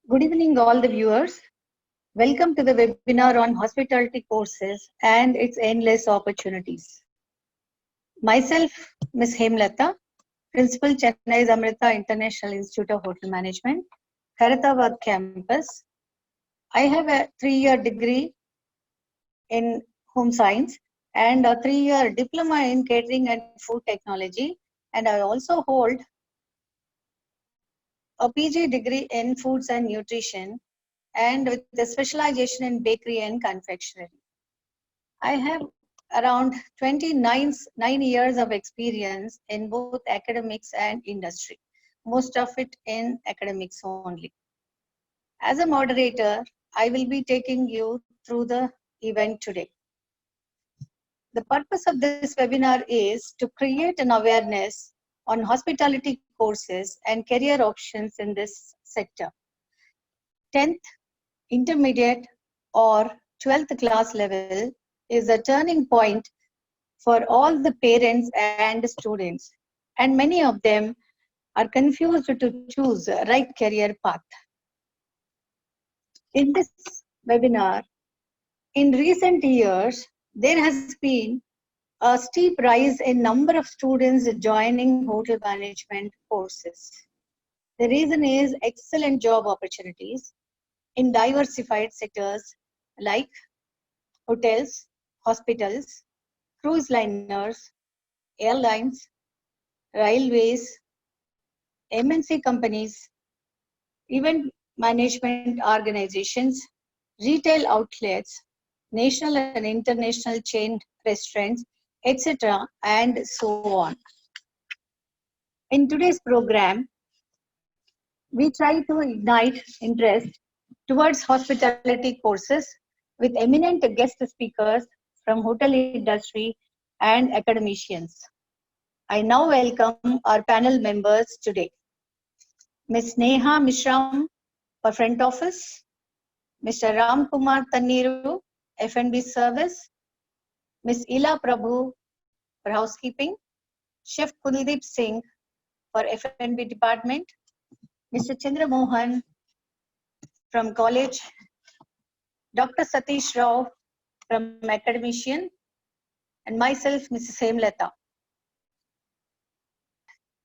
Good evening, all the viewers. Welcome to the webinar on hospitality courses and its endless opportunities. Myself, Ms. Hemlata, Principal Chennai's Amirta International Institute of Hotel Management, Khairatabad campus. I have a 3-year degree in home science and a 3-year diploma in catering and food technology. And I also hold a PG degree in foods and nutrition and with a specialization in bakery and confectionery. I have around 29 years of experience in both academics and industry, most of it in academics only. As a moderator, I will be taking you through the event today. The purpose of this webinar is to create an awareness on hospitality courses and career options in this sector. 10th, intermediate or 12th class level is a turning point for all the parents and students, and many of them are confused to choose the right career path. In this webinar, in recent years, there has been a steep rise in number of students joining hotel management courses. The reason is excellent job opportunities in diversified sectors like hotels, hospitals, cruise liners, airlines, railways, MNC companies, event management organizations, retail outlets, national and international chain restaurants, etc., and so on. In today's program, we try to ignite interest towards hospitality courses with eminent guest speakers from hotel industry and academicians. I now welcome our panel members today. Ms. Neha Mishram for front office, Mr. Ram Kumar Tanniru, F&B service, Ms. Ila Prabhu for housekeeping, Chef Kuldeep Singh for F&B department, Mr. Chandra Mohan from college, Dr. Satish Rao from academician, and myself, Mrs. Hemlata.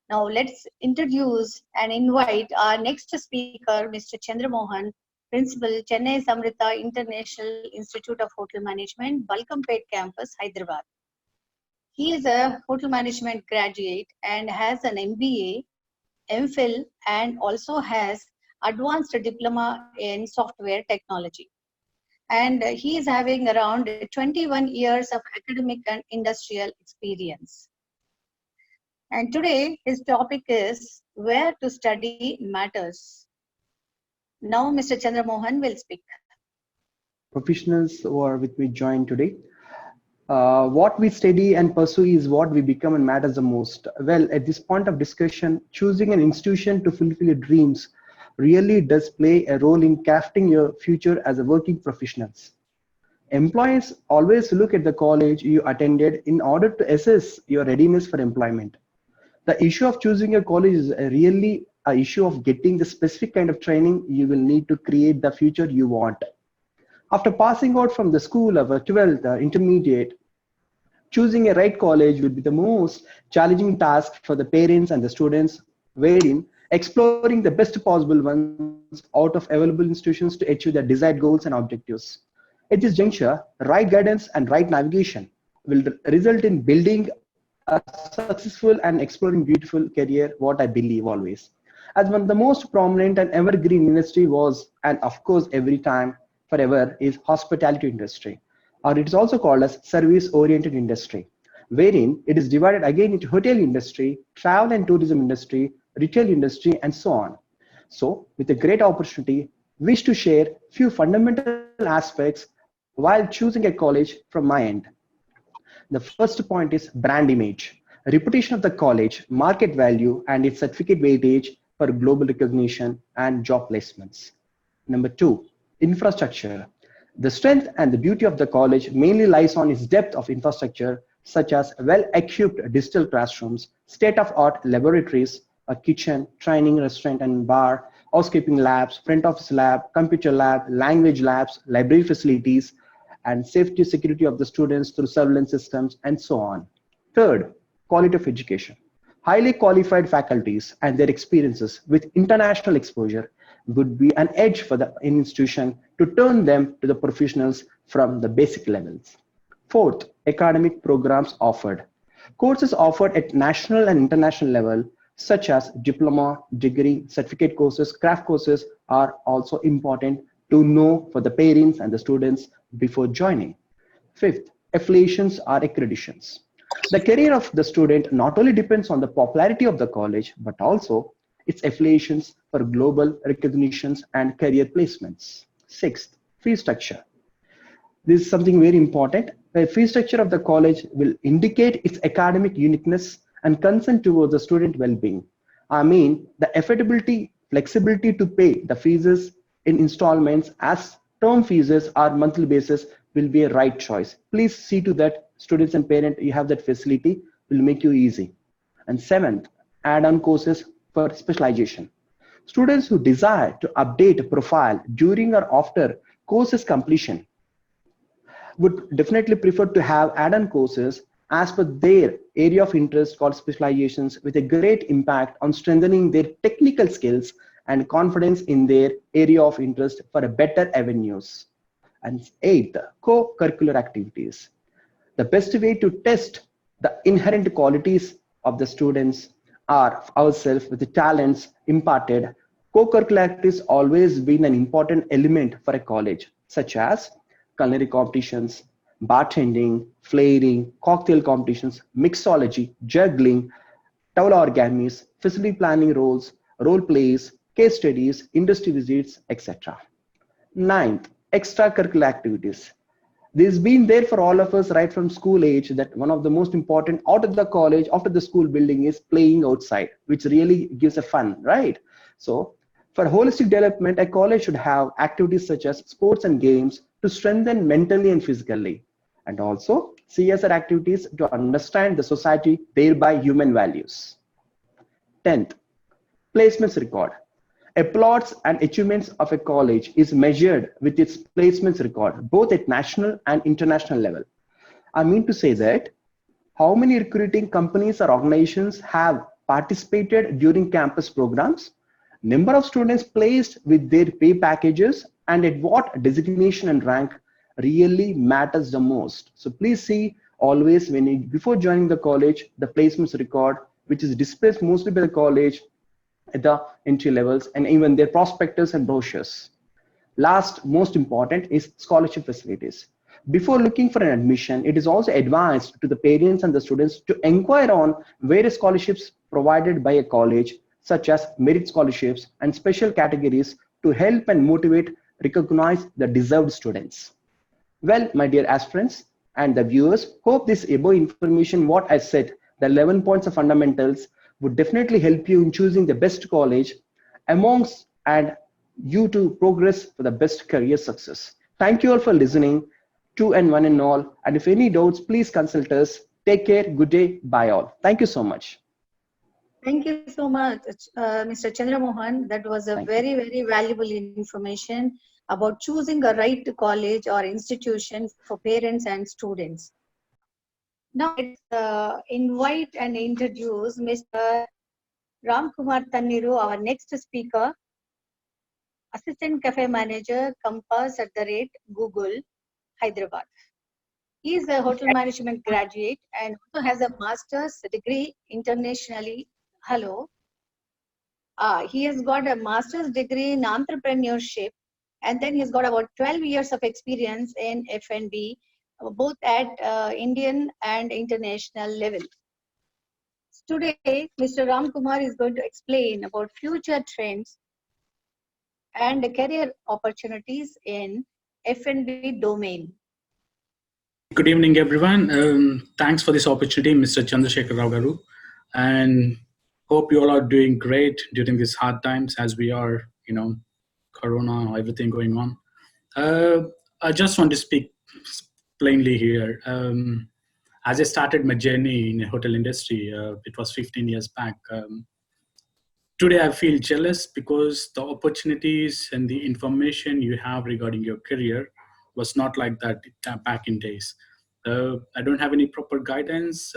Now let's introduce and invite our next speaker, Mr. Chandra Mohan, Principal, Chennai's Amirta International Institute of Hotel Management, Balkampet Campus, Hyderabad. He is a hotel management graduate and has an MBA, MPhil, and also has advanced diploma in software technology. And he is having around 21 years of academic and industrial experience. And today his topic is where to study matters. Now Mr. Chandra Mohan will speak. Professionals who are with me joined today. What we study and pursue is what we become and matters the most. Well, at this point of discussion, choosing an institution to fulfill your dreams really does play a role in crafting your future as a working professionals. Employers always look at the college you attended in order to assess your readiness for employment. The issue of choosing a college is really an issue of getting the specific kind of training you will need to create the future you want. After passing out from the school of a 12th intermediate, choosing a right college will be the most challenging task for the parents and the students, wherein exploring the best possible ones out of available institutions to achieve their desired goals and objectives. At this juncture, right guidance and right navigation will result in building a successful and exploring beautiful career, what I believe always. As one of the most prominent and evergreen industry was, and of course every time, forever, is hospitality industry, or it is also called as service-oriented industry, wherein it is divided again into hotel industry, travel and tourism industry, retail industry, and so on. So, with a great opportunity, wish to share few fundamental aspects while choosing a college from my end. The first point is brand image, reputation of the college, market value, and its certificate weightage for global recognition and job placements. Number two, infrastructure. The strength and the beauty of the college mainly lies on its depth of infrastructure, such as well-equipped digital classrooms, state-of-art laboratories, a kitchen, training, restaurant, and bar, housekeeping labs, front office lab, computer lab, language labs, library facilities, and safety security of the students through surveillance systems, and so on. Third, quality of education. Highly qualified faculties and their experiences with international exposure would be an edge for the institution to turn them to the professionals from the basic levels. Fourth, academic programs offered. Courses offered at national and international level, such as diploma, degree, certificate courses, craft courses, are also important to know for the parents and the students before joining. Fifth, affiliations or accreditations. The career of the student not only depends on the popularity of the college, but also its affiliations for global recognitions and career placements. Sixth, fee structure. This is something very important. The fee structure of the college will indicate its academic uniqueness and concern towards the student well-being. I mean, the affordability, flexibility to pay the fees in installments as term fees or monthly basis will be a right choice. Please see to that students and parents, you have that facility, will make you easy. And seventh, add-on courses for specialization. Students who desire to update a profile during or after courses completion would definitely prefer to have add-on courses as per their area of interest called specializations with a great impact on strengthening their technical skills and confidence in their area of interest for a better avenues. And eighth, co-curricular activities. The best way to test the inherent qualities of the students are ourselves with the talents imparted. Co-curricular activities always been an important element for a college, such as culinary competitions, bartending, flairing, cocktail competitions, mixology, juggling, towel origami's, facility planning roles, role plays, case studies, industry visits, etc. Ninth, extracurricular activities. This has been there for all of us right from school age that one of the most important out of the college, after the school building is playing outside, which really gives a fun, right? So for holistic development, a college should have activities such as sports and games to strengthen mentally and physically, and also CSR activities to understand the society, thereby human values. 10th, placements record. Applauds and achievements of a college is measured with its placements record, both at national and international level. I mean to say that how many recruiting companies or organizations have participated during campus programs, number of students placed with their pay packages, and at what designation and rank really matters the most. So please see always when you, before joining the college, the placements record, which is displayed mostly by the college at the entry levels and even their prospectus and brochures. Last, most important is scholarship facilities. Before looking for an admission, it is also advised to the parents and the students to inquire on various scholarships provided by a college, such as merit scholarships and special categories to help and motivate, recognize the deserved students. Well, my dear aspirants and the viewers, hope this above information, what I said, the 11 points of fundamentals would definitely help you in choosing the best college amongst and you to progress for the best career success. Thank you all for listening to and one and all. And if any doubts, please consult us. Take care. Good day. Bye all. Thank you so much. Thank you so much, Mr. Chandra Mohan. That was a very, very valuable information about choosing a right college or institution for parents and students. Now let's invite and introduce Mr. Ram Kumar Tanniru, our next speaker, Assistant Cafe Manager, Compass @ Google, Hyderabad. He is a hotel management graduate and also has a master's degree internationally. Hello. He has got a master's degree in entrepreneurship, and then he's got about 12 years of experience in F&B, both at Indian and international level. Today, Mr. Ram Kumar is going to explain about future trends and career opportunities in F&B domain. Good evening, everyone. Thanks for this opportunity, Mr. Chandrasekhar Rao Garu, and hope you all are doing great during these hard times as we are, Corona, everything going on. I just want to speak plainly here. As I started my journey in the hotel industry, it was 15 years back. Today I feel jealous because the opportunities and the information you have regarding your career was not like that back in days. I don't have any proper guidance.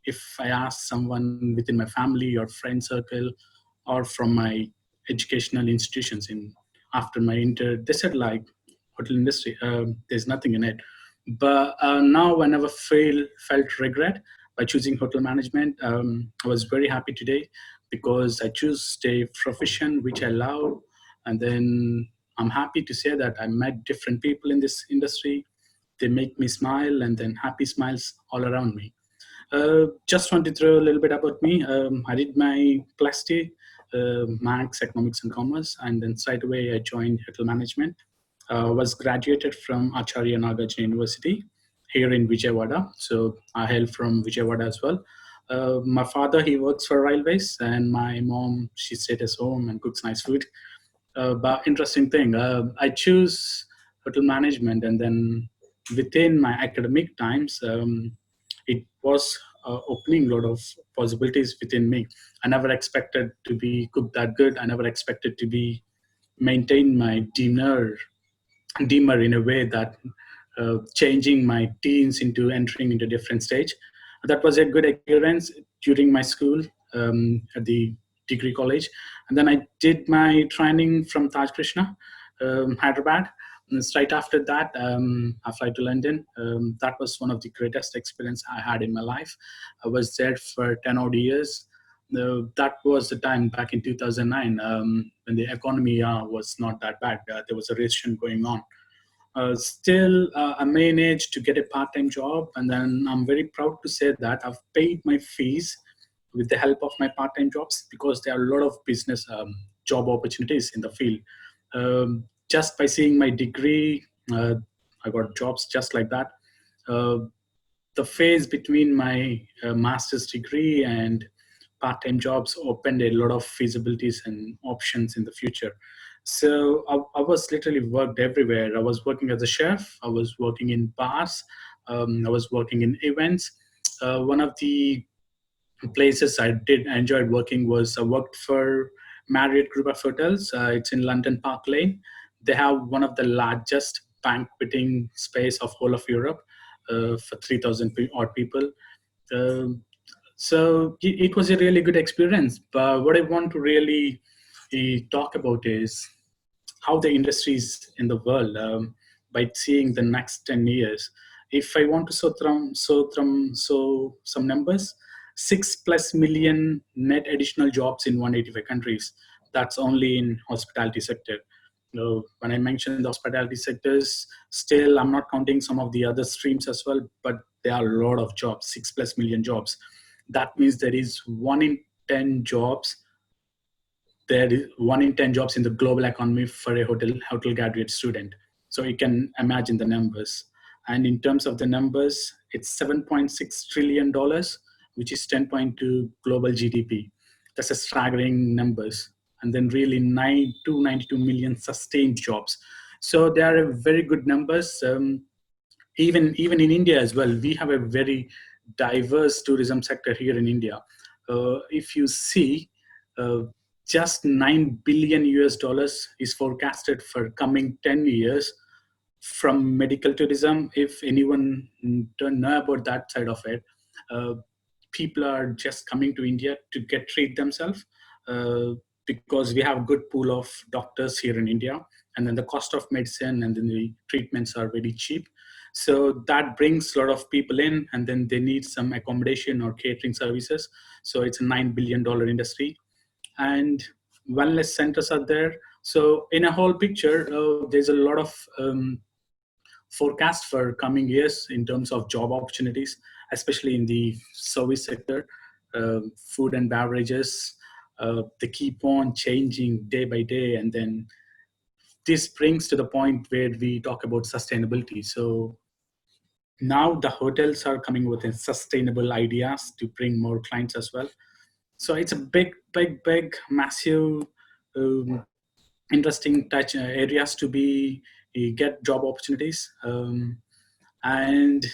If I ask someone within my family or friend circle or from my educational institutions in after my inter, they said like hotel industry, there's nothing in it. But now I never felt regret by choosing hotel management. I was very happy today because I choose a profession which I love, and then I'm happy to say that I met different people in this industry. They make me smile, and then happy smiles all around me. Just want to throw a little bit about me. I did my plus two, Maths, Economics, and Commerce, and then straight away I joined hotel management. Was graduated from Acharya Nagarjuna University here in Vijayawada. So I hail from Vijayawada as well. My father, he works for railways, and my mom, she stays at home and cooks nice food. But interesting thing, I choose hotel management, and then within my academic times, it was opening a lot of possibilities within me. I never expected to be cook that good. I never expected to be maintain my demeanor in a way that changing my teens into entering into different stage. That was a good experience during my school at the degree college. And then I did my training from Taj Krishna, Hyderabad. And straight after that, I fly to London. That was one of the greatest experience I had in my life. I was there for 10 odd years. That was the time back in 2009 when the economy was not that bad. There was a recession going on. Still, I managed to get a part-time job, and then I'm very proud to say that I've paid my fees with the help of my part-time jobs because there are a lot of business job opportunities in the field. Just by seeing my degree, I got jobs just like that. Uh, the phase between my master's degree and part-time jobs opened a lot of feasibilities and options in the future. So I was literally worked everywhere. I was working as a chef. I was working in bars. I was working in events. One of the places I did enjoyed working was I worked for Marriott Group of Hotels. It's in London Park Lane. They have one of the largest banqueting space of whole of Europe for 3,000 odd people. Um, so it was a really good experience. But what I want to really talk about is how the industries in the world by seeing the next 10 years. If I want to so some numbers, 6+ million net additional jobs in 185 countries. That's only in hospitality sector. When I mentioned the hospitality sectors, still I'm not counting some of the other streams as well, but there are a lot of jobs, 6+ million jobs. That means there is 1 in 10 jobs. There is 1 in 10 jobs in the global economy for a hotel graduate student. So you can imagine the numbers. And in terms of the numbers, it's $7.6 trillion, which is 10.2 global GDP. That's a staggering numbers. And then really 92 million sustained jobs. So they are very good numbers. Even in India as well, we have a very diverse tourism sector here in India. If you see, uh, just $9 billion is forecasted for coming 10 years from medical tourism. If anyone don't know about that side of it, uh, people are just coming to India to get treat themselves uh, because we have a good pool of doctors here in India, and then the cost of medicine and then the treatments are very cheap. So that brings a lot of people in, and then they need some accommodation or catering services. So it's a $9 billion industry, and wellness centers are there. So in a whole picture, there's a lot of forecast for coming years in terms of job opportunities, especially in the service sector, food and beverages. They keep on changing day by day, and then this brings to the point where we talk about sustainability. So now the hotels are coming with sustainable ideas to bring more clients as well. So it's a big, massive, um, interesting touch areas to be get job opportunities, and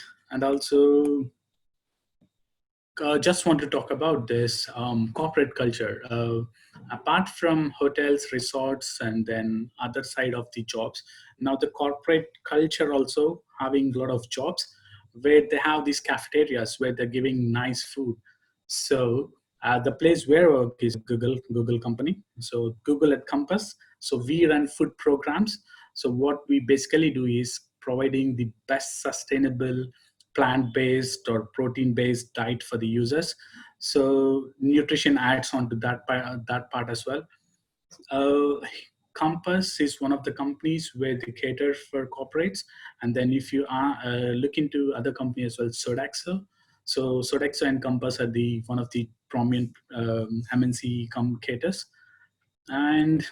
also just want to talk about this corporate culture. Apart from hotels, resorts, and then other side of the jobs, now the corporate culture also having a lot of jobs where they have these cafeterias where they're giving nice food. So the place where I work is Google company. So Google at Compass. So we run food programs. So what we basically do is providing the best sustainable plant-based or protein-based diet for the users. So nutrition adds on to that part as well. Uh, Compass is one of the companies where they cater for corporates, and then if you are look into other companies as well, Sodexo. So Sodexo and Compass are the one of the prominent MNC caters, and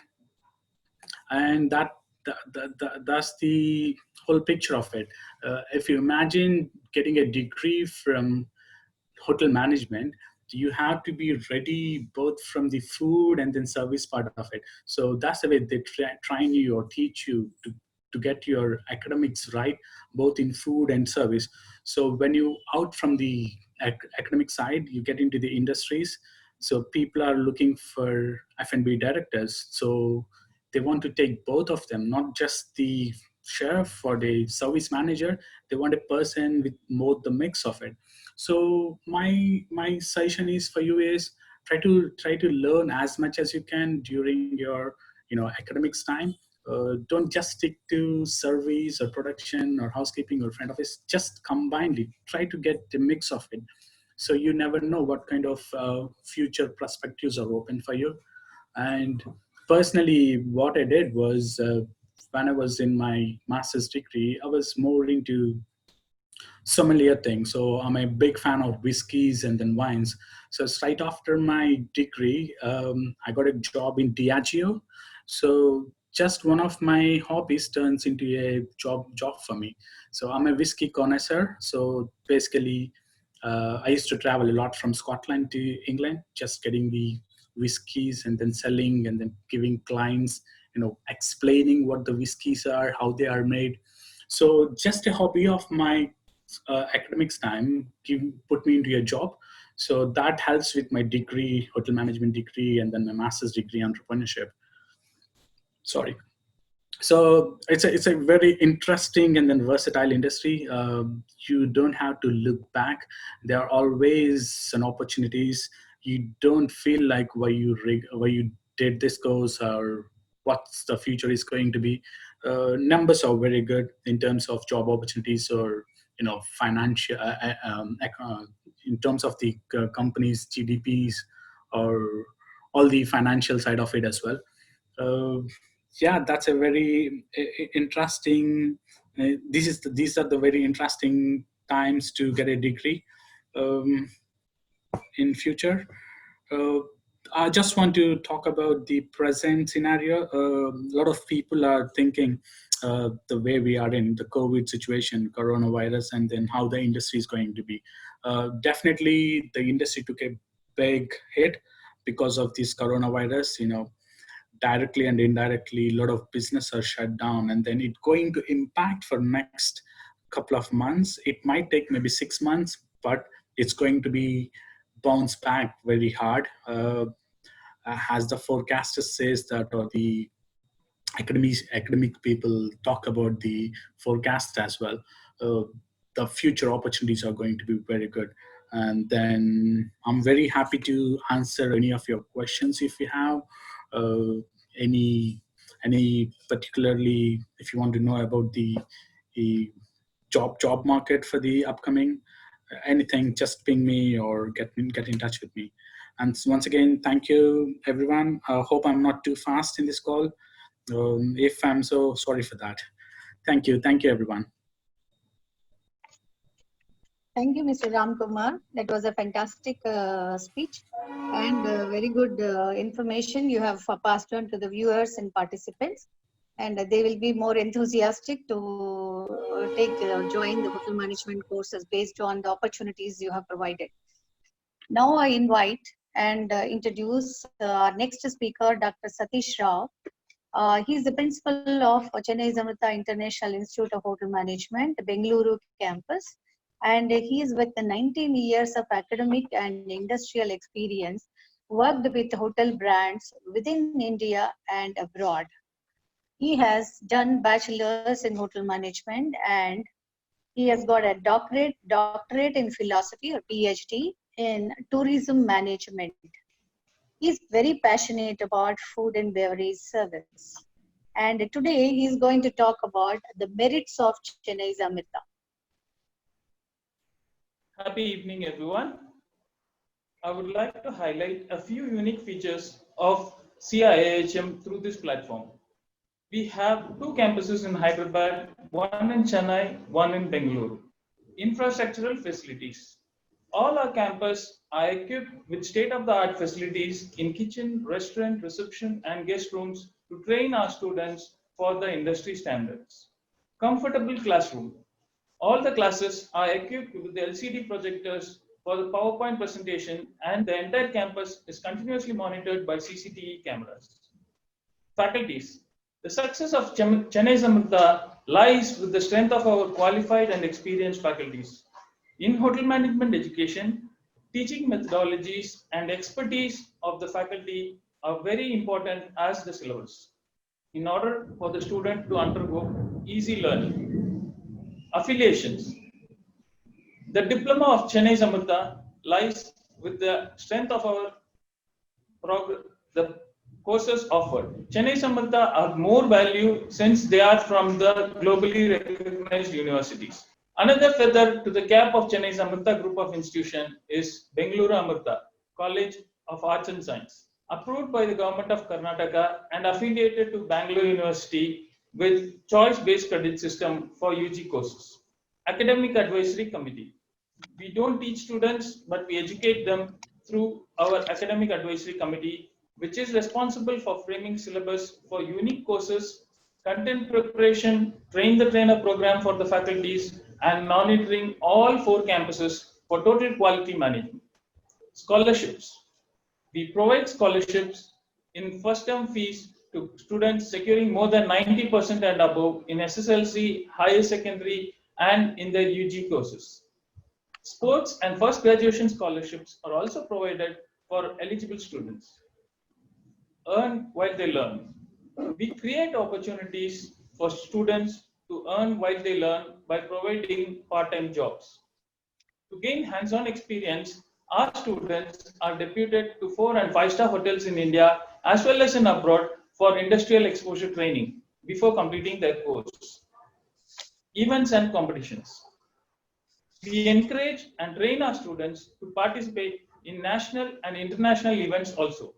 that's the whole picture of it. If you imagine getting a degree from hotel management, you have to be ready both from the food and then service part of it. So that's the way they train you or teach you to get your academics right, both in food and service. So when you out from the academic side, you get into the industries. So people are looking for F&B directors. So they want to take both of them, not just the chef or the service manager. They want a person with more the mix of it. So my suggestion is for you is try to learn as much as you can during your academics time. Don't just stick to service or production or housekeeping or front office. Just combine it. Try to get the mix of it. So you never know what kind of future perspectives are open for you. And personally, what I did was when I was in my master's degree, I was more into sommelier thing. So I'm a big fan of whiskeys and then wines. So it's right after my degree, I got a job in Diageo. So just one of my hobbies turns into a job for me. So I'm a whiskey connoisseur. So basically, I used to travel a lot from Scotland to England, just getting the whiskeys and then selling and then giving clients, explaining what the whiskeys are, how they are made. So just a hobby of my academics time put me into a job. So that helps with my degree, hotel management degree, and then my master's degree, entrepreneurship. Sorry. So it's a very interesting and then versatile industry. You don't have to look back. There are always an opportunities. You don't feel like why you did this course or what's the future is going to be. Numbers are very good in terms of job opportunities or financial in terms of the company's GDPs or all the financial side of it as well. Uh, yeah, that's a very interesting. These are the very interesting times to get a degree in future. Uh, I just want to talk about the present scenario. A lot of people are thinking the way we are in the COVID situation, coronavirus, and then how the industry is going to be. Definitely, the industry took a big hit because of this coronavirus. Directly and indirectly, a lot of business are shut down, and then it's going to impact for next couple of months. It might take maybe 6 months, but it's going to be bounce back very hard. As the forecaster says that, or the academic people talk about the forecast as well. Uh, the future opportunities are going to be very good. And then I'm very happy to answer any of your questions if you have uh, any particularly if you want to know about the job market for the upcoming anything, just ping me or get in touch with me. And once again, thank you everyone. I hope I'm not too fast in this call. If I'm so, sorry for that. Thank you everyone. Thank you, Mr. Ramkumar. That was a fantastic speech and very good information you have passed on to the viewers and participants. And they will be more enthusiastic to join the hotel management courses based on the opportunities you have provided. Now I invite and introduce our next speaker, Dr. Satish Rao. He is the principal of Chennai's Amirta International Institute of Hotel Management, Bengaluru campus. And he is with the 19 years of academic and industrial experience, worked with hotel brands within India and abroad. He has done bachelor's in hotel management, and he has got a doctorate in philosophy or PhD in tourism management. He's very passionate about food and beverage service. And today he's going to talk about the merits of Chennai's Amirta. Happy evening, everyone. I would like to highlight a few unique features of CIAHM through this platform. We have two campuses in Hyderabad, one in Chennai, one in Bengaluru. Infrastructural facilities. All our campus are equipped with state-of-the-art facilities in kitchen, restaurant, reception, and guest rooms to train our students for the industry standards. Comfortable classroom. All the classes are equipped with the LCD projectors for the PowerPoint presentation, and the entire campus is continuously monitored by CCTV cameras. Faculties. The success of Chennai's Amirta lies with the strength of our qualified and experienced faculties. In hotel management education, teaching methodologies and expertise of the faculty are very important as the syllabus in order for the student to undergo easy learning. Affiliations. The diploma of Chennai's Amirta lies with the strength of our the courses offered. Chennai's Amirta are more value since they are from the globally recognized universities. Another feather to the cap of Chennai's Amirta group of institution is Bengaluru Amirta, College of Arts and Science, approved by the government of Karnataka and affiliated to Bangalore University with choice-based credit system for UG courses. Academic Advisory Committee. We don't teach students, but we educate them through our Academic Advisory Committee, which is responsible for framing syllabus for unique courses, content preparation, train the trainer program for the faculties, and monitoring all 4 campuses for total quality management. Scholarships. We provide scholarships in first term fees to students securing more than 90% and above in SSLC, higher secondary, and in their UG courses. Sports and first graduation scholarships are also provided for eligible students. Earn while they learn. We create opportunities for students to earn while they learn by providing part-time jobs. To gain hands-on experience, our students are deputed to 4 and 5-star hotels in India as well as in abroad for industrial exposure training before completing their course. Events and competitions. We encourage and train our students to participate in national and international events also.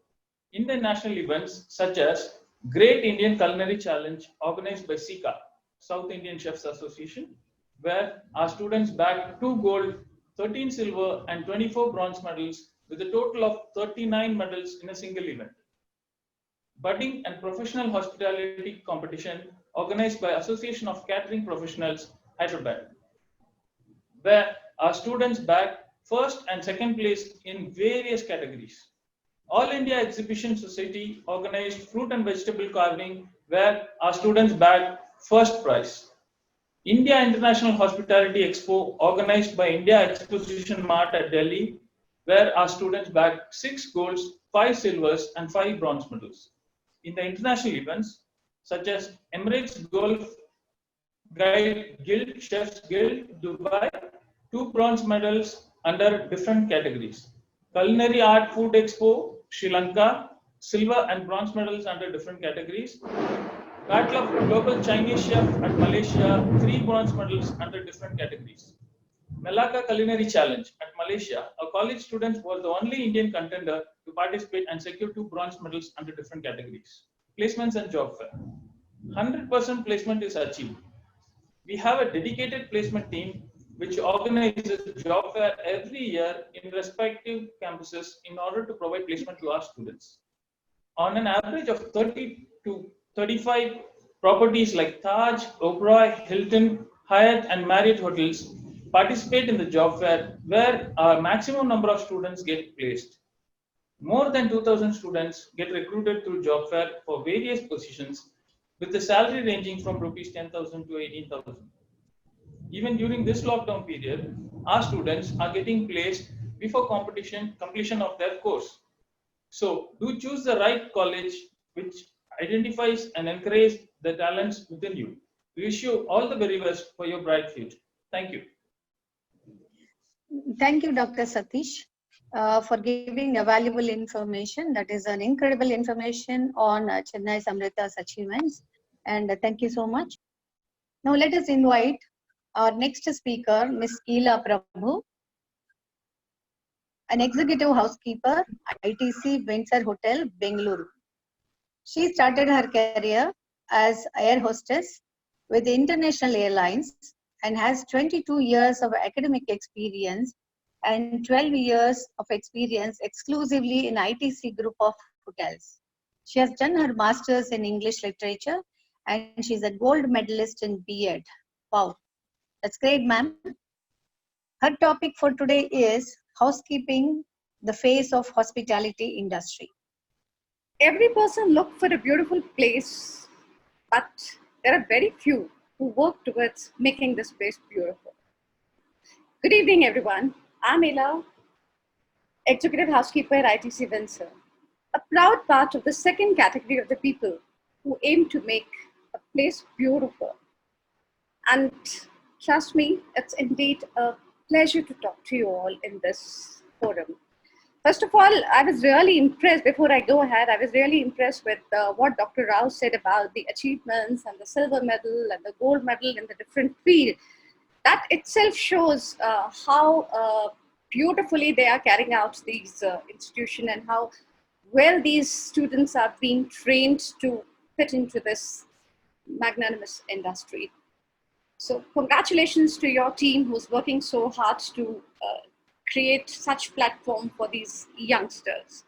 International events such as Great Indian Culinary Challenge organized by SICA, South Indian Chefs Association, where our students bagged 2 gold, 13 silver, and 24 bronze medals with a total of 39 medals in a single event. Budding and Professional Hospitality Competition organized by Association of Catering Professionals, Hyderabad, where our students bagged first and second place in various categories. All India Exhibition Society organized fruit and vegetable carving, where our students bagged first prize. India International Hospitality Expo organized by India Exposition Mart at Delhi, where our students bagged 6 golds, 5 silvers, and 5 bronze medals. In the international events, such as Emirates Golf Guide Guild, Chefs Guild, Dubai, 2 bronze medals under different categories. Culinary Art Food Expo, Sri Lanka, silver and bronze medals under different categories. Battle of Global Chinese Chef at Malaysia, 3 bronze medals under different categories. Malacca Culinary Challenge at Malaysia, our college students were the only Indian contender to participate and secure 2 bronze medals under different categories. Placements and job fair. 100% placement is achieved. We have a dedicated placement team which organizes job fair every year in respective campuses in order to provide placement to our students. On an average of 30 to 35 properties like Taj, Oberoi, Hilton, Hyatt, and Marriott hotels participate in the job fair, where a maximum number of students get placed. More than 2,000 students get recruited through job fair for various positions, with the salary ranging from rupees 10,000 to 18,000. Even during this lockdown period, our students are getting placed before completion of their course. So do choose the right college which identifies and encourages the talents within you. We wish you all the very best for your bright future. Thank you. Thank you, Dr. Satish, for giving a valuable information. That is an incredible information on Chennai's Amrita's achievements. And thank you so much. Now let us invite our next speaker, Ms. Eela Prabhu, an executive housekeeper, ITC Windsor Hotel, Bengaluru. She started her career as air hostess with International Airlines and has 22 years of academic experience and 12 years of experience exclusively in ITC group of hotels. She has done her master's in English literature and she's a gold medalist in B.Ed. Wow, that's great, ma'am. Her topic for today is housekeeping, the face of hospitality industry. Every person looks for a beautiful place, but there are very few who work towards making this place beautiful. Good evening, everyone. I'm Ela, Executive Housekeeper at ITC Windsor, a proud part of the second category of the people who aim to make a place beautiful. And trust me, it's indeed a pleasure to talk to you all in this forum. First of all, I was really impressed, before I go ahead, I was really impressed with what Dr. Rao said about the achievements and the silver medal and the gold medal in the different fields. That itself shows how beautifully they are carrying out these institutions and how well these students are being trained to fit into this magnanimous industry. So congratulations to your team who's working so hard to create such platform for these youngsters.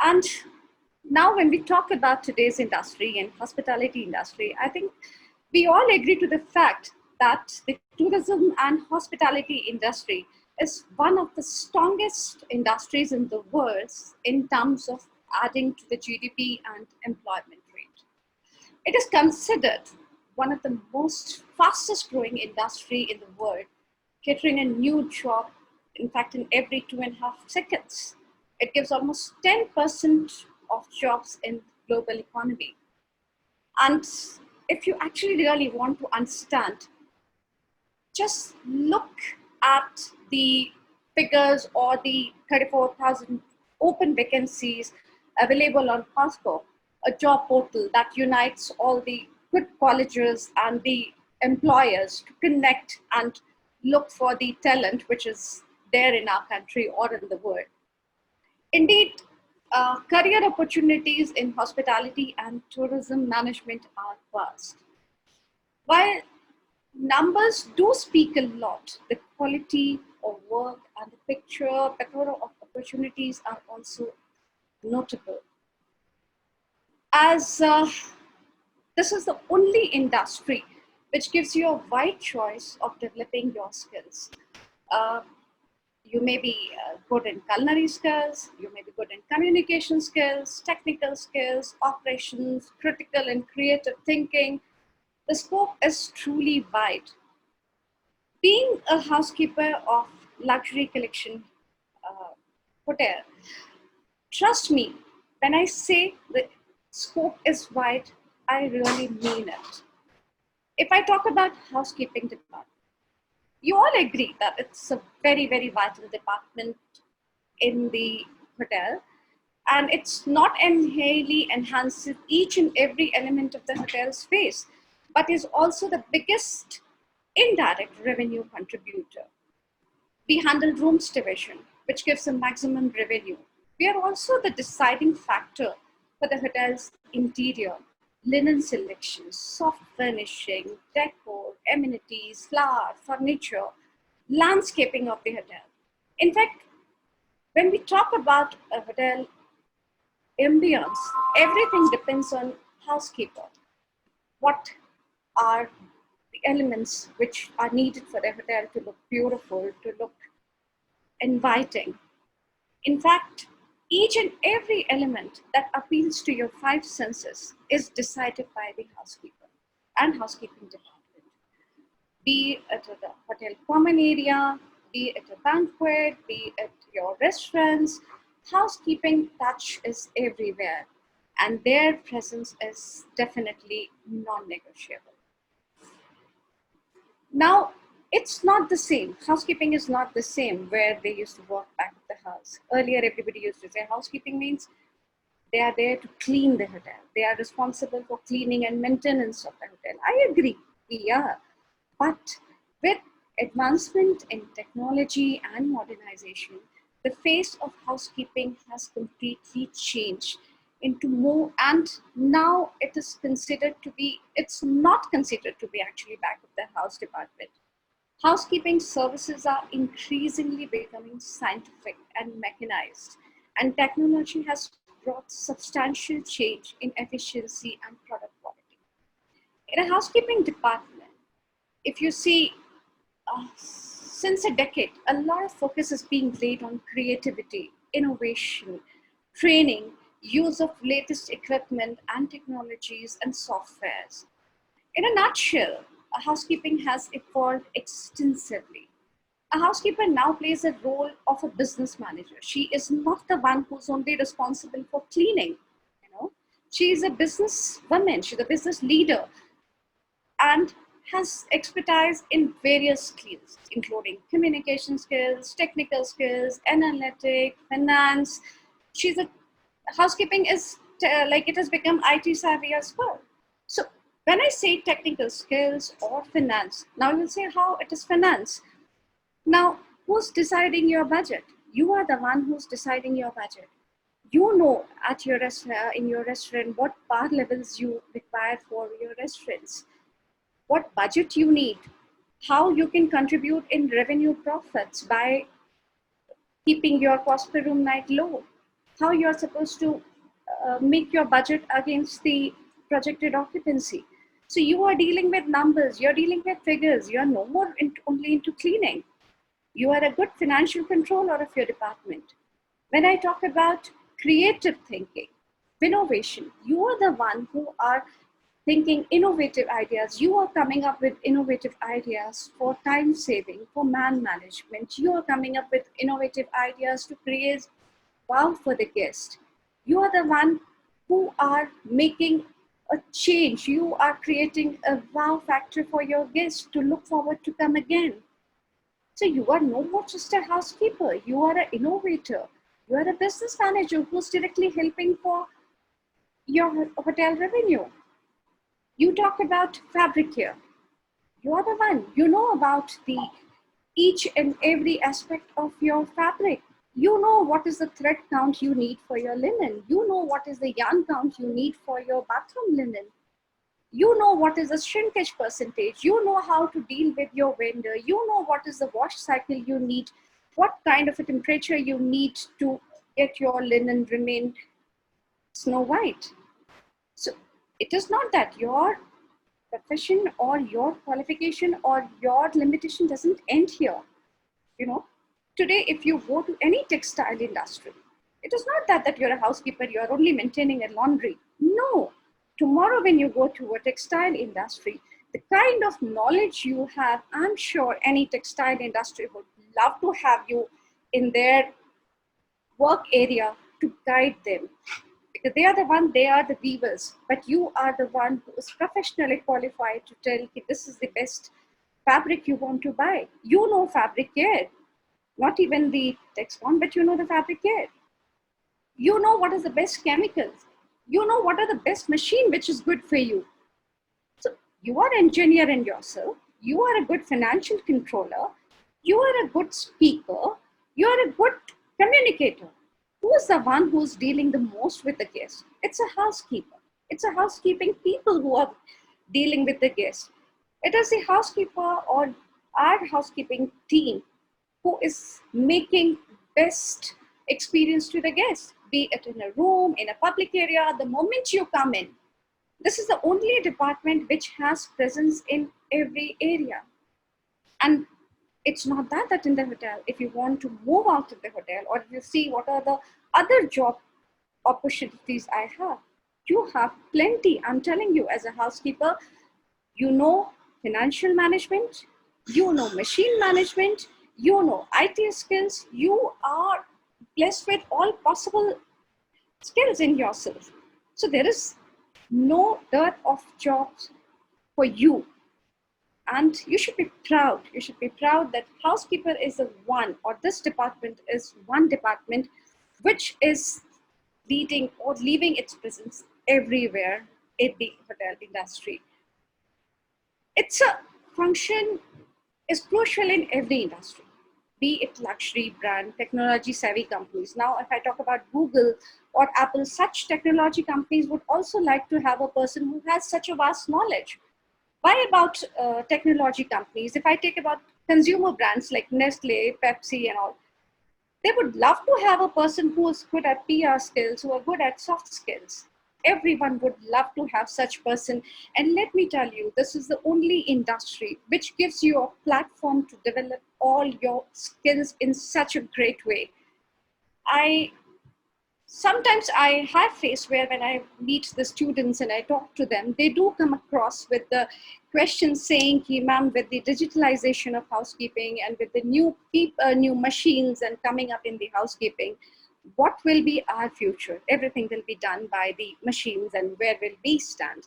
And now when we talk about today's industry and hospitality industry, I think we all agree to the fact that the tourism and hospitality industry is one of the strongest industries in the world in terms of adding to the GDP and employment rate. It is considered one of the most fastest growing industry in the world, catering a new job, in fact, in every 2.5 seconds. It gives almost 10% of jobs in global economy. And if you actually really want to understand, just look at the figures or the 34,000 open vacancies available on Housekeeping, a job portal that unites all the good colleges and the employers to connect and look for the talent which is there in our country or in the world. Indeed, career opportunities in hospitality and tourism management are vast. While numbers do speak a lot, the quality of work and the plethora of opportunities are also notable. As this is the only industry which gives you a wide choice of developing your skills. You may be good in culinary skills, you may be good in communication skills, technical skills, operations, critical and creative thinking. The scope is truly wide. Being a housekeeper of luxury collection hotel, trust me, when I say the scope is wide, I really mean it. If I talk about housekeeping department, you all agree that it's a very, very vital department in the hotel, and it's not only enhances each and every element of the hotel's space, but is also the biggest indirect revenue contributor. We handle rooms division, which gives a maximum revenue. We are also the deciding factor for the hotel's interior, linen selection, soft furnishing, decor, amenities, flower, furniture, landscaping of the hotel. In fact, when we talk about a hotel ambience, everything depends on housekeeper. What are the elements which are needed for the hotel to look beautiful, to look inviting? In fact, each and every element that appeals to your 5 senses is decided by the housekeeper and housekeeping department. be it at the hotel common area, be it a banquet, be it your restaurants. Housekeeping touch is everywhere, and their presence is definitely non-negotiable. Now, it's not the same. Housekeeping is not the same where they used to work back at the house. Earlier, everybody used to say housekeeping means they are there to clean the hotel. They are responsible for cleaning and maintenance of the hotel. I agree, we are. But with advancement in technology and modernization, the face of housekeeping has completely changed into more, and now it is considered to be, it's not considered to be actually back of the house department. Housekeeping services are increasingly becoming scientific and mechanized, and technology has brought substantial change in efficiency and product quality. In a housekeeping department, if you see, since a decade, a lot of focus is being laid on creativity, innovation, training, use of latest equipment and technologies and softwares. In a nutshell, a housekeeping has evolved extensively. A housekeeper now plays a role of a business manager. She is not the one who's only responsible for cleaning. She is a business woman. She's a business leader, and has expertise in various skills, including communication skills, technical skills, analytic, finance. She's a housekeeping is like it has become IT savvy as well. So when I say technical skills or finance, now you will say how it is finance. Now, who's deciding your budget? You are the one who's deciding your budget. You know at your in your restaurant what bar levels you require for your restaurants, what budget you need, how you can contribute in revenue profits by keeping your cost per room night low, how you're supposed to make your budget against the projected occupancy. So you are dealing with numbers, you're dealing with figures, you're no more only into cleaning. You are a good financial controller of your department. When I talk about creative thinking, innovation, you are the one who are thinking innovative ideas. You are coming up with innovative ideas for time saving, for man management. You are coming up with innovative ideas to create wow for the guest. You are the one who are making a change. You are creating a wow factor for your guests to look forward to come again. So you are no more just a housekeeper. You are an innovator. You are a business manager who's directly helping for your hotel revenue. You talk about fabric here. You are the one. You know about the each and every aspect of your fabric. You know what is the thread count you need for your linen. You know what is the yarn count you need for your bathroom linen. You know what is the shrinkage percentage. You know how to deal with your vendor. You know what is the wash cycle you need, what kind of a temperature you need to get your linen remain snow white. So it is not that your profession or your qualification or your limitation doesn't end here. Today, if you go to any textile industry, it is not that you're a housekeeper, you're only maintaining a laundry. No. Tomorrow, when you go to a textile industry, the kind of knowledge you have, I'm sure any textile industry would love to have you in their work area to guide them. Because they are the one, they are the weavers, but you are the one who is professionally qualified to tell you this is the best fabric you want to buy. You know fabric care, not even the textile, but you know the fabric care. You know what is the best chemicals. You know what are the best machine which is good for you. So you are engineer in yourself. You are a good financial controller. You are a good speaker. You are a good communicator. Who is the one who's dealing the most with the guest? It's a housekeeper. It's a housekeeping people who are dealing with the guest. It is the housekeeper or our housekeeping team who is making best experience to the guest, be it in a room, in a public area, the moment you come in. This is the only department which has presence in every area. And it's not that in the hotel, if you want to move out of the hotel or if you see what are the other job opportunities I have, you have plenty. I'm telling you, as a housekeeper, you know financial management, you know machine management, you know IT skills, you are blessed with all possible skills in yourself. So there is no dearth of jobs for you. And you should be proud. You should be proud that housekeeper is the one, or this department is one department which is leading or leaving its presence everywhere in the hotel industry. It's a function is crucial in every industry, be it luxury brand, technology savvy companies. Now, if I talk about Google or Apple, such technology companies would also like to have a person who has such a vast knowledge. Why about technology companies? If I take about consumer brands like Nestle, Pepsi and all, they would love to have a person who is good at PR skills, who are good at soft skills. Everyone would love to have such person. And let me tell you, this is the only industry which gives you a platform to develop all your skills in such a great way. Sometimes I have faced where when I meet the students and I talk to them, they do come across with the questions saying, ma'am, with the digitalization of housekeeping and with the new machines and coming up in the housekeeping, what will be our future? Everything will be done by the machines, and where will we stand?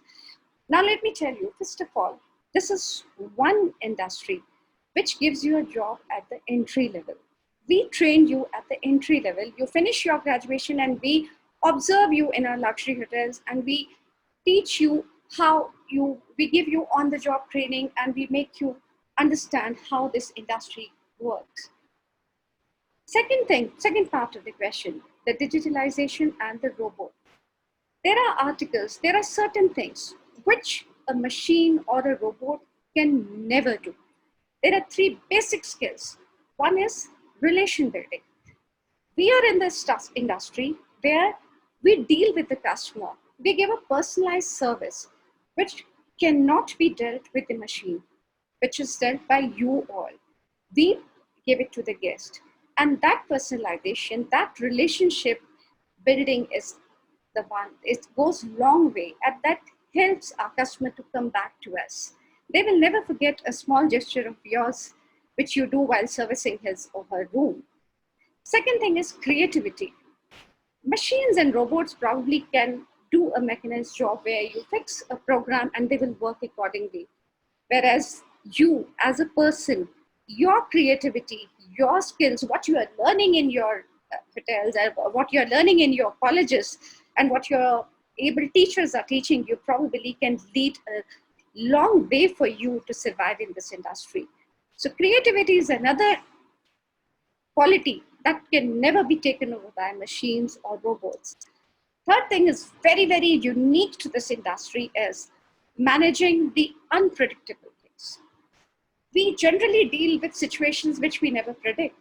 Now, let me tell you, first of all, this is one industry which gives you a job at the entry level. We train you at the entry level. You finish your graduation and we observe you in our luxury hotels, and we teach you we give you on the job training, and we make you understand how this industry works. Second part of the question, the digitalization and the robot. There are articles, there are certain things which a machine or a robot can never do. There are three basic skills. One is relation building. We are in this industry where we deal with the customer. We give a personalized service which cannot be dealt with the machine, which is dealt by you all. We give it to the guest. And that personalization, that relationship building is the one. It goes long way, and that helps our customer to come back to us. They will never forget a small gesture of yours which you do while servicing his or her room. Second thing is creativity. Machines and robots probably can do a mechanized job where you fix a program and they will work accordingly. Whereas you as a person, your creativity, your skills, what you are learning in your hotels, what you're learning in your colleges, and what your able teachers are teaching you probably can lead a long way for you to survive in this industry. So creativity is another quality that can never be taken over by machines or robots. Third thing is very, very unique to this industry is managing the unpredictable things. We generally deal with situations which we never predict.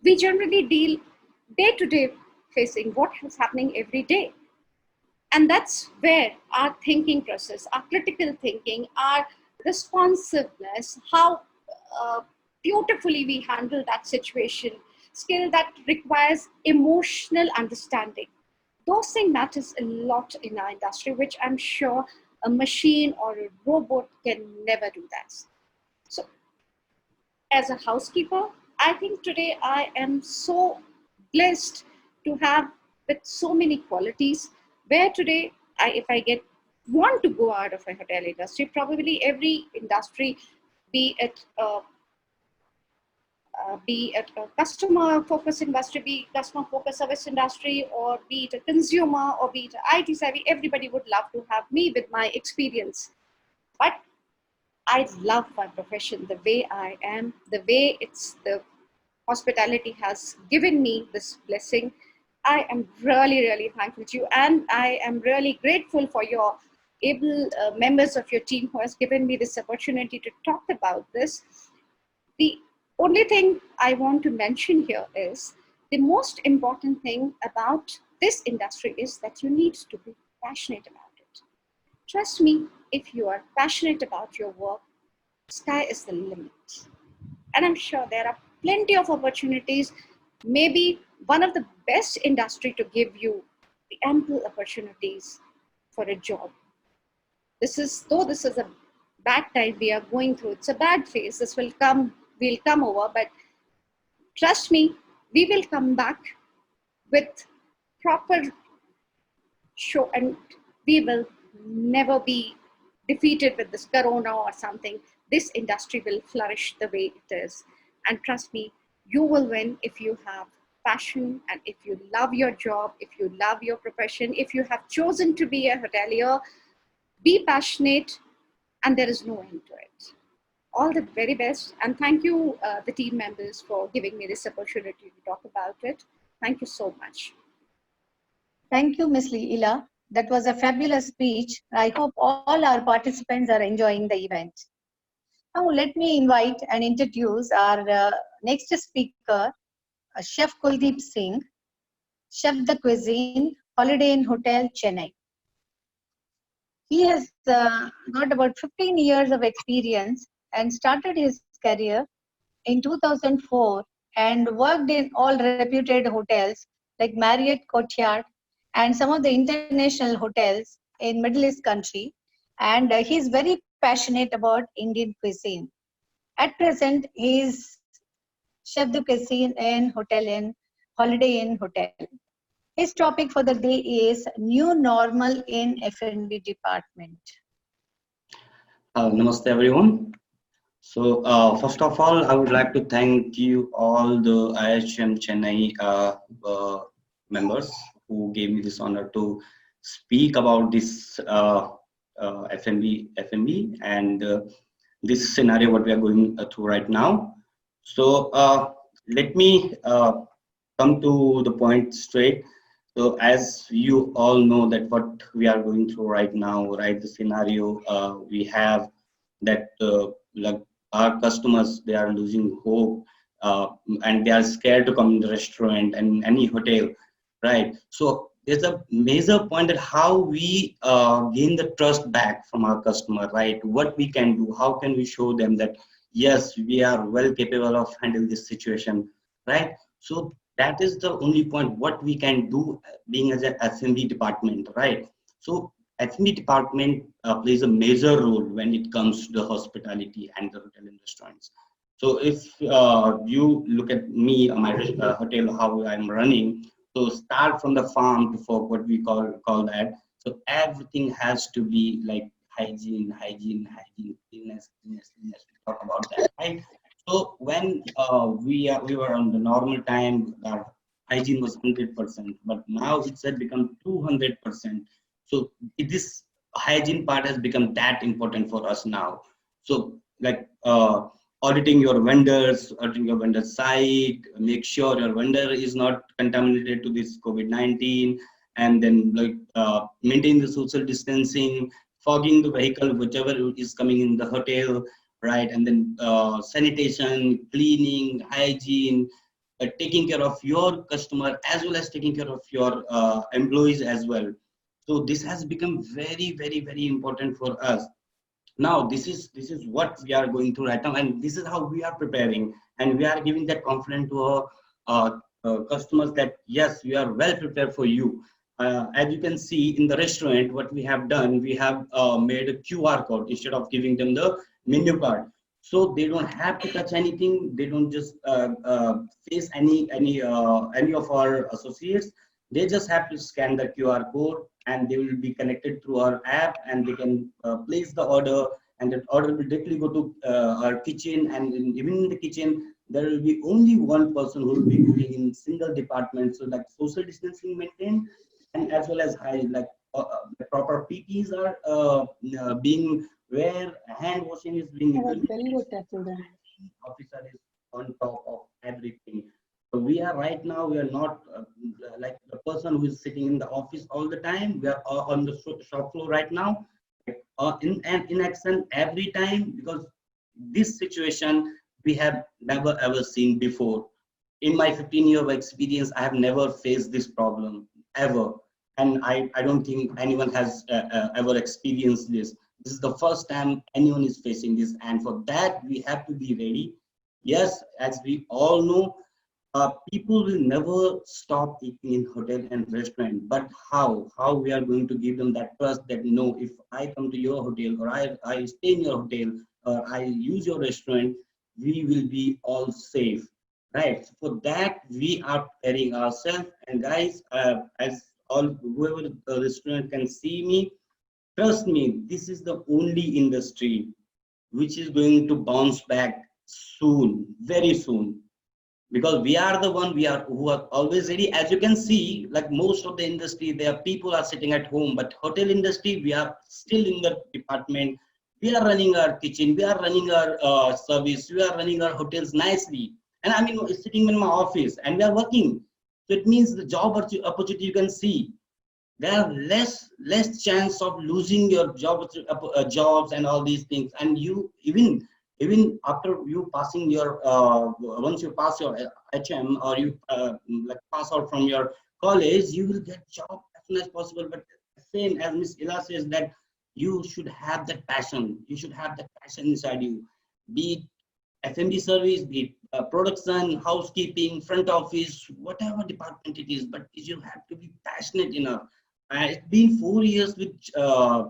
We generally deal day to day facing what is happening every day. And that's where our thinking process, our critical thinking, our responsiveness, how beautifully we handle that situation, skill that requires emotional understanding. Those things matters a lot in our industry, which I'm sure a machine or a robot can never do that. So as a housekeeper, I think today I am so blessed to have with so many qualities, where today if I want to go out of a hotel industry, probably every industry, be it a customer focused industry, be it customer focused service industry, or be it a consumer, or be it IT savvy, everybody would love to have me with my experience. But I love my profession the way I am, the way the hospitality has given me this blessing. I am really, really thankful to you, and I am really grateful for your able members of your team who has given me this opportunity to talk about this. The only thing I want to mention here is the most important thing about this industry is that you need to be passionate about it. Trust me, if you are passionate about your work, sky is the limit. And I'm sure there are plenty of opportunities, maybe one of the best industry to give you the ample opportunities for a job. This is a bad time we are going through. It's a bad phase. This will come, we'll come over, but trust me, we will come back with proper show, and we will never be defeated with this corona or something. This industry will flourish the way it is. And trust me, you will win if you have passion and if you love your job, if you love your profession, if you have chosen to be a hotelier, be passionate, and there is no end to it. All the very best, and thank you, the team members, for giving me this opportunity to talk about it. Thank you so much. Thank you, Ms. Leela. That was a fabulous speech. I hope all our participants are enjoying the event. Now, let me invite and introduce our next speaker, Chef Kuldeep Singh, Chef the Cuisine, Holiday Inn Hotel, Chennai. He has got about 15 years of experience and started his career in 2004 and worked in all reputed hotels like Marriott Courtyard and some of the international hotels in Middle East country. And he's very passionate about Indian cuisine. At present, he is chef de cuisine in Holiday Inn Hotel. His topic for the day is new normal in F&B department. Namaste everyone. So first of all, I would like to thank you all the IHM Chennai members who gave me this honor to speak about this F&B and this scenario what we are going through right now. So let me come to the point straight. So as you all know that what we are going through right now, right? The scenario we have that like our customers, they are losing hope and they are scared to come in the restaurant and any hotel, right? So there's a major point that how we gain the trust back from our customer, right? What we can do, how can we show them that yes, we are well capable of handling this situation, right? So that is the only point what we can do being as an F&B department, right? So F&B department plays a major role when it comes to the hospitality and the hotel and restaurants. So if you look at me, my hotel, how I'm running, so start from the farm to fork, what we call that. So everything has to be like hygiene, cleanliness. We talk about that, right? So when we were on the normal time, our hygiene was 100%, but now it's become 200%. So this hygiene part has become that important for us now. So like auditing your vendors site, make sure your vendor is not contaminated to this COVID-19, and then like maintain the social distancing, fogging the vehicle, whichever is coming in the hotel, right? And then sanitation, cleaning, hygiene, taking care of your customer as well as taking care of your employees as well. So this has become very, very, very important for us. Now this is what we are going through right now, and this is how we are preparing, and we are giving that confidence to our customers that yes, we are well prepared for you. As you can see in the restaurant, what we have done, we have made a QR code instead of giving them the menu card, so they don't have to touch anything. They don't just face any of our associates. They just have to scan the QR code, and they will be connected through our app, and they can place the order, and that order will directly go to our kitchen. And even in the kitchen, there will be only one person who will be cooking in single department, so like social distancing maintained, and as well as the proper PPs are being where hand washing is being officer is on top of everything. So we are right now, we are not like the person who is sitting in the office all the time. We are on the shop floor right now, in action every time, because this situation we have never ever seen before. In my 15 years of experience, I have never faced this problem ever. And I don't think anyone has ever experienced this. This is the first time anyone is facing this. And for that, we have to be ready. Yes, as we all know, people will never stop eating in hotel and restaurant. But how we are going to give them that trust that no, if I come to your hotel or I stay in your hotel or I use your restaurant, we will be all safe, right? For that we are preparing ourselves. And guys, as all whoever restaurant can see me, trust me, this is the only industry which is going to bounce back soon, very soon, because we are the one we are who are always ready. As you can see, like most of the industry, there people are sitting at home, but hotel industry, we are still in the department. We are running our kitchen, we are running our service, we are running our hotels nicely. And I mean, sitting in my office and we are working. So it means the job opportunity you can see, there are less chance of losing your jobs and all these things. And you even after you passing your once you pass your HM or you like pass out from your college, you will get job as soon as possible. But same as Miss Ila says, that you should have that passion, you should have that passion inside you, be it F&B service, be it production, housekeeping, front office, whatever department it is, but you have to be passionate enough. It's been 4 years with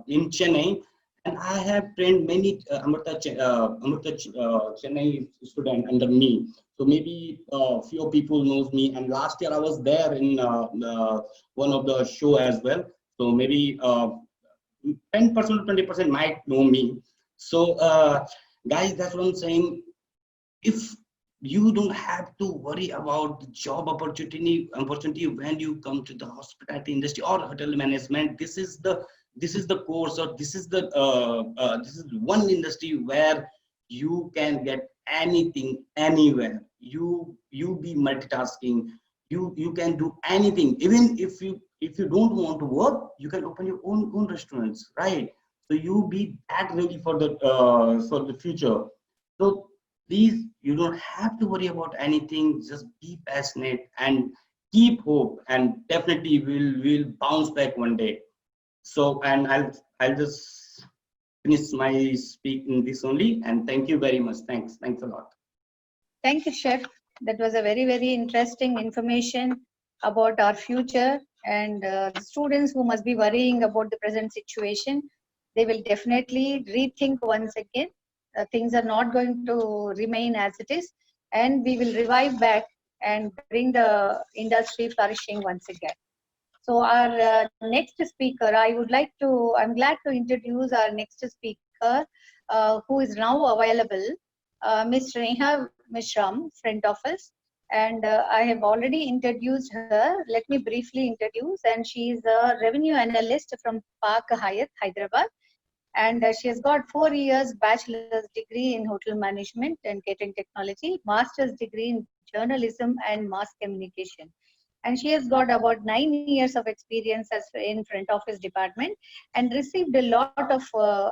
in Chennai, and I have trained many Amirta Chennai student under me. So maybe few people knows me. And last year I was there in one of the show as well. So maybe 10% 20% might know me. So guys, that's what I'm saying. If you don't have to worry about the job opportunity when you come to the hospitality industry or hotel management, this is the course, or this is one industry where you can get anything anywhere. You be multitasking, you can do anything. Even if you don't want to work, you can open your own restaurants, right? So you be that ready for the future. So please, you don't have to worry about anything. Just be passionate and keep hope, and definitely we'll bounce back one day. So, and I'll just finish my speak in this only. And thank you very much. Thanks a lot. Thank you, Chef. That was a very, very interesting information about our future, and the students who must be worrying about the present situation, they will definitely rethink once again. Things are not going to remain as it is, and we will revive back and bring the industry flourishing once again. So our next speaker, I'm glad to introduce our next speaker, who is now available, Ms. Neha Mishram, front office. And I have already introduced her. Let me briefly introduce. And she is a revenue analyst from Park Hyatt, Hyderabad. And she has got 4 years bachelor's degree in hotel management and catering technology, master's degree in journalism and mass communication. And she has got about 9 years of experience as in front office department, and received a lot of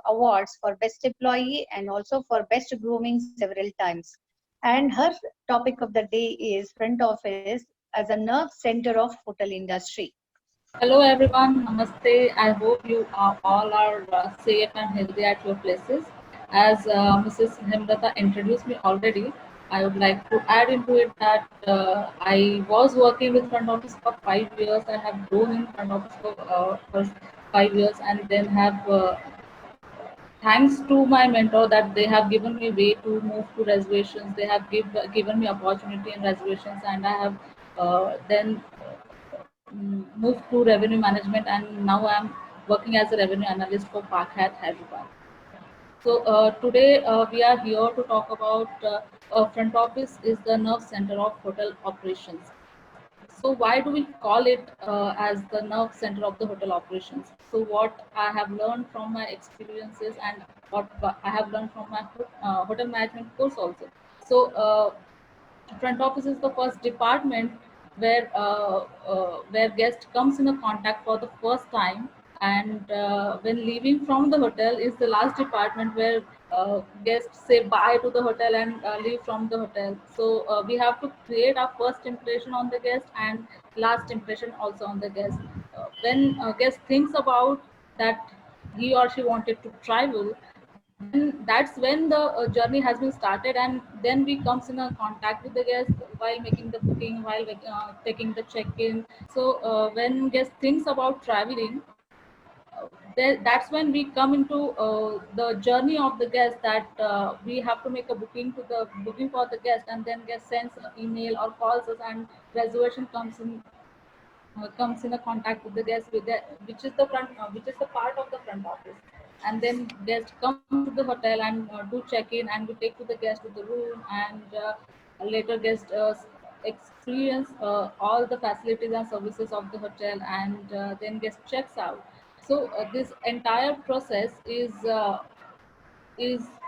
awards for best employee and also for best grooming several times. And her topic of the day is front office as a nerve center of hotel industry. Hello everyone, Namaste. I hope you are all are safe and healthy at your places. As Mrs. Hemrata introduced me already, I would like to add into it that I was working with front office for 5 years. I have grown in front office for 5 years, and then have thanks to my mentor that they have given me way to move to reservations. They have given me opportunity in reservations, and I have then moved to revenue management, and now I'm working as a revenue analyst for Park Hyatt Hyderabad. So today we are here to talk about front office is the nerve center of hotel operations. So why do we call it as the nerve center of the hotel operations? So what I have learned from my experiences and what I have learned from my hotel management course also. So front office is the first department where guest comes in a contact for the first time, and when leaving from the hotel is the last department where guests say bye to the hotel and leave from the hotel. So we have to create our first impression on the guest and last impression also on the guest. When a guest thinks about that he or she wanted to travel, then that's when the journey has been started, and then we comes in a contact with the guest while making the booking, while taking the check-in. So when guest thinks about traveling, that's when we come into the journey of the guest, that we have to make a booking for the guest, and then guest sends an email or calls us, and reservation comes in a contact with the guest, which is which is the part of the front office. And then guest come to the hotel and do check-in, and we take to the guest to the room, and later guest experience all the facilities and services of the hotel, and then guest checks out. So this entire process is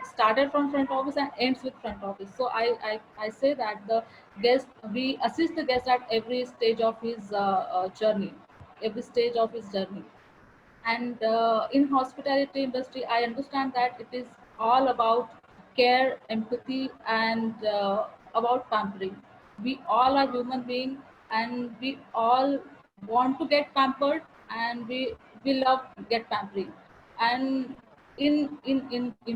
started from front office and ends with front office. So I say that the guest, we assist the guest at every stage of his journey, every stage of his journey. And in hospitality industry, I understand that it is all about care, empathy, and about pampering. We all are human beings, and we all want to get pampered, and we love get pampering. And in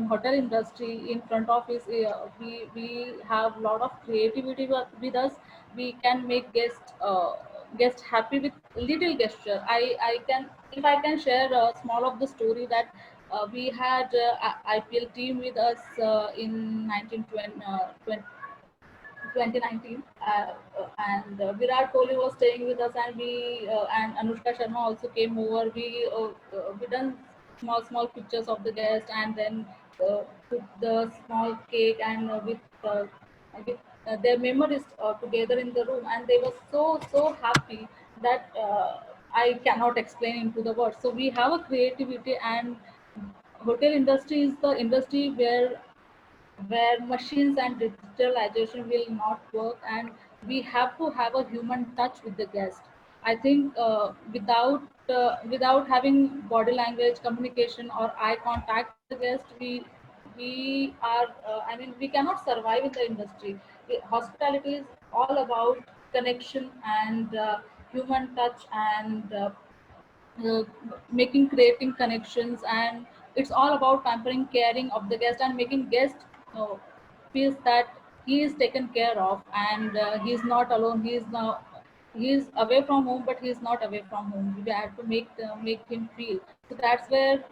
hotel industry, in front office, we have a lot of creativity with us. We can make guest happy with little gesture. I can, if I can share a small of the story, that we had IPL team with us in 2019, and Virat Kohli was staying with us, and we and Anushka Sharma also came over. We done small pictures of the guest, and then put the small cake, and with their memories together in the room, and they were so happy that I cannot explain into the words. So we have a creativity, and hotel industry is the industry where machines and digitalization will not work, and we have to have a human touch with the guest. I think without having body language communication or eye contact with the guest, we are I mean, we cannot survive in the industry. Hospitality is all about connection and human touch, and uh, creating connections, and it's all about pampering, caring of the guest, and making guest uh, feels that he is taken care of, and he is not alone. He is away from home, but he is not away from home. We have to make him feel. So that's where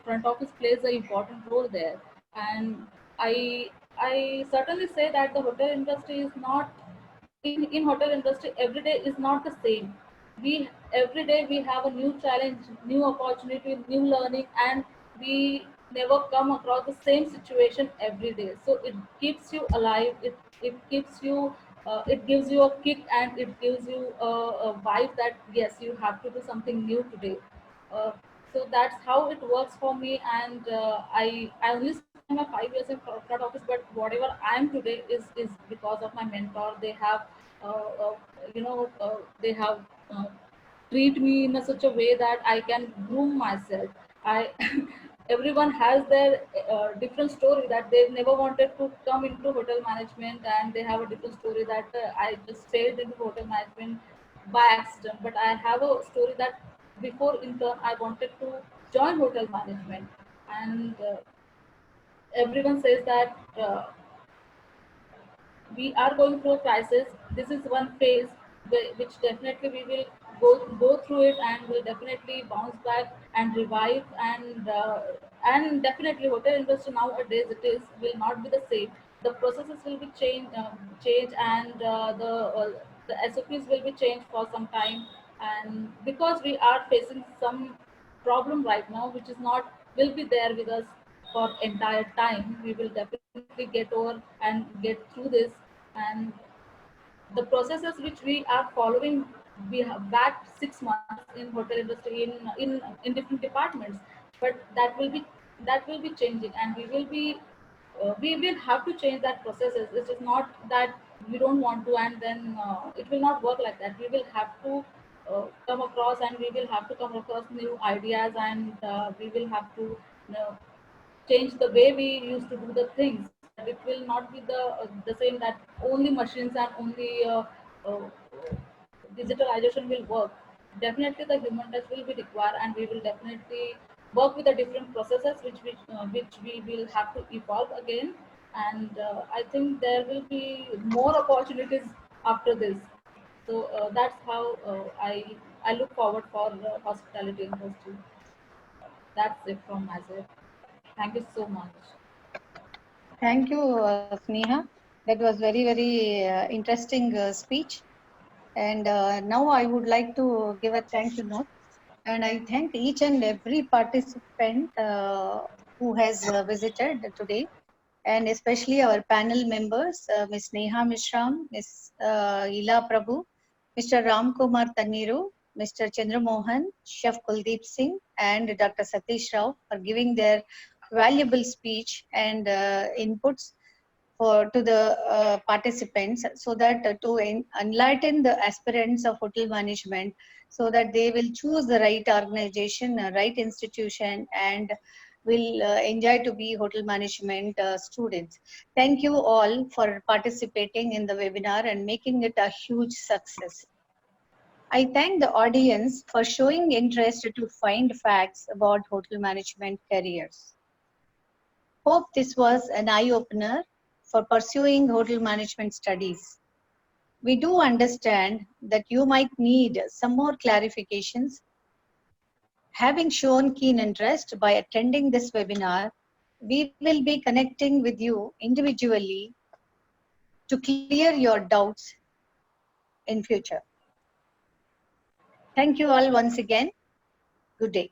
front office plays an important role there. And I certainly say that the hotel industry is not, in hotel industry every day is not the same. We Every day we have a new challenge, new opportunity, new learning, and we never come across the same situation every day. So it keeps you alive, it keeps you it gives you a kick, and it gives you a vibe that yes, you have to do something new today. uh, so that's how it works for me. And I only spent my 5 years in front office, but whatever I am today is because of my mentor. They have uh, uh, they have uh, treat me in such a way that I can groom myself. I Everyone has their different story, that they never wanted to come into hotel management, and they have a different story that I just stayed into hotel management by accident. But I have a story that before intern I wanted to join hotel management, and everyone says that we are going through a crisis. This is one phase which definitely we will go through it, and will definitely bounce back and revive. And definitely hotel industry nowadays, it is will not be the same. The processes will be changed, and the SOPs will be changed for some time. And because we are facing some problem right now, which is not will be there with us for entire time, we will definitely get over and get through this. And the processes which we are following, we have back 6 months in hotel industry, in different departments. But that will be changing, and we will have to change that processes. It is not that we don't want to, and then it will not work like that. We will have to come across, and we will have to come across new ideas, and we will have to change the way we used to do the things. That it will not be the same, that only machines and only uh, digitalization will work. Definitely the human touch will be required, and we will definitely work with the different processes which we will have to evolve again. And I think there will be more opportunities after this. So that's how I look forward for hospitality industry. That's it from my side. Thank you so much. Thank you, Sneha. That was very interesting speech. And now I would like to give a thank you note. And I thank each and every participant who has visited today, and especially our panel members, Ms. Neha Mishram, Ms. Ila Prabhu, Mr. Ram Kumar Tanniru, Mr. Chandramohan, Chef Kuldeep Singh, and Dr. Satish Rao for giving their valuable speech and inputs to the participants, so that to enlighten the aspirants of hotel management, so that they will choose the right organization, right institution, and will enjoy to be hotel management students. Thank you all for participating in the webinar and making it a huge success. I thank the audience for showing interest to find facts about hotel management careers. Hope this was an eye-opener for pursuing hotel management studies. We do understand that you might need some more clarifications. Having shown keen interest by attending this webinar, we will be connecting with you individually to clear your doubts in future. Thank you all once again. Good day.